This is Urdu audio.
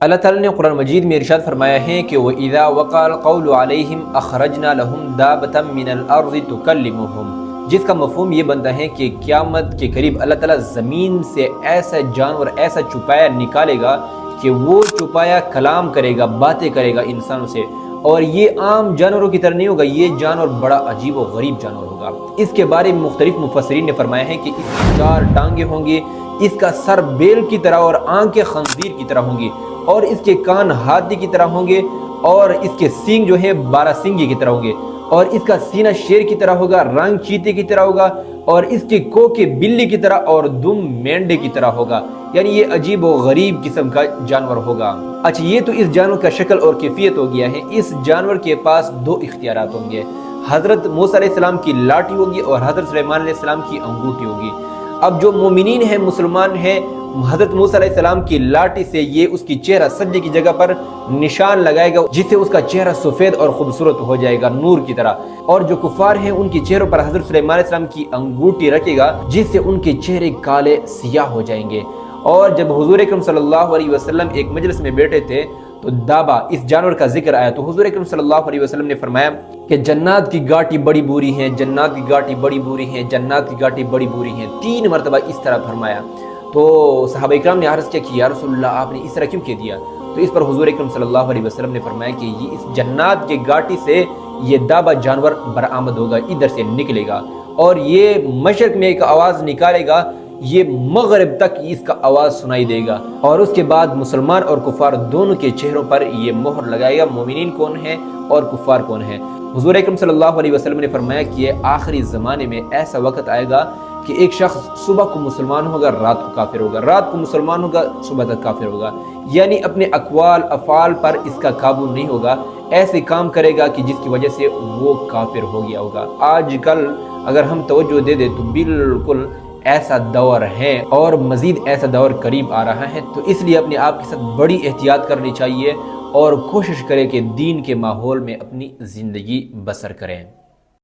اللہ تعالیٰ نے قرآن مجید میں ارشاد فرمایا ہے کہ وَإِذَا وَقَعَ الْقَوْلُ عَلَيْهِمْ أَخْرَجْنَا لَهُمْ دَابَّةً مِّنَ الْأَرْضِ تُكَلِّمُهُمْ، جس کا مفہوم یہ بنتا ہے کہ قیامت کے قریب اللہ تعالیٰ زمین سے ایسا جانور، ایسا چوپایا نکالے گا کہ وہ چوپایا کلام کرے گا، باتیں کرے گا انسانوں سے، اور یہ عام جانوروں کی طرح نہیں ہوگا، یہ جانور بڑا عجیب و غریب جانور ہوگا۔ اس کے بارے میں مختلف مفسرین نے فرمایا ہے کہ اس کی 4 ٹانگیں ہوں گی، اس کا سر بیل کی طرح اور آنکھیں خنزیر کی طرح ہوں گی، اور اس کے کان ہاتھی کی طرح ہوں گے، اور اس کے سینگ جو ہیں 12 سینگی کی طرح ہوں گے، اور اس کا سینہ شیر کی طرح ہوگا، رنگ چیتے کی طرح ہوگا، اور اس کی کوکے بلی کی طرح اور دم مینڈے کی طرح ہوگا، یعنی یہ عجیب و غریب قسم کا جانور ہوگا۔ اچھا، یہ تو اس جانور کا شکل اور کیفیت ہو گیا ہے۔ اس جانور کے پاس 2 اختیارات ہوں گے، حضرت موسیٰ علیہ السلام کی لاٹھی ہوگی اور حضرت سلیمان علیہ السلام کی انگوٹھی ہوگی۔ اب جو مومنین ہیں، مسلمان ہیں، حضرت موسیٰ علیہ السلام کی لاٹھی سے یہ اس کی چہرہ سجدے کی جگہ پر نشان لگائے گا، جس سے اس کا چہرہ سفید اور خوبصورت ہو جائے گا نور کی طرح، اور جو کفار ہیں ان کی چہروں پر حضرت سلیمان علیہ السلام کی انگوٹھی رکھے گا، جس سے ان کے چہرے کالے سیاہ ہو جائیں گے۔ اور جب حضور اکرم صلی اللہ علیہ وسلم ایک مجلس میں بیٹھے تھے تو دابا، اس جانور کا ذکر آیا، تو حضور اکرم صلی اللہ علیہ وسلم نے فرمایا کہ جنات کی گھاٹی بڑی بری ہیں، جنات کی گھاٹی بڑی بری ہیں، جنات کی گھاٹی بڑی بری ہیں، 3 مرتبہ اس طرح فرمایا۔ تو صحابہ اکرام نے عرض کیا کہ یا رسول اللہ، آپ نے اس طرح کیوں کہہ دیا؟ تو اس پر حضور اکرم صلی اللہ علیہ وسلم نے فرمایا کہ یہ اس جنات کے گھاٹی سے یہ دابا جانور برآمد ہوگا، ادھر سے نکلے گا، اور یہ مشرق میں ایک آواز نکالے گا، یہ مغرب تک اس کا آواز سنائی دے گا، اور اس کے بعد مسلمان اور کفار دونوں کے چہروں پر یہ مہر لگائے گا، مومنین کون ہیں اور کفار کون ہیں۔ حضور اکرم صلی اللہ علیہ وسلم نے فرمایا کہ یہ آخری زمانے میں ایسا وقت آئے گا کہ ایک شخص صبح کو مسلمان ہوگا، رات کو کافر ہوگا، رات کو مسلمان ہوگا، صبح تک کافر ہوگا، یعنی اپنے اقوال افعال پر اس کا قابو نہیں ہوگا، ایسے کام کرے گا کہ جس کی وجہ سے وہ کافر ہو گیا ہوگا۔ آج کل اگر ہم توجہ دے دیں تو بالکل ایسا دور ہے، اور مزید ایسا دور قریب آ رہا ہے، تو اس لیے اپنے آپ کے ساتھ بڑی احتیاط کرنی چاہیے اور کوشش کریں کہ دین کے ماحول میں اپنی زندگی بسر کریں۔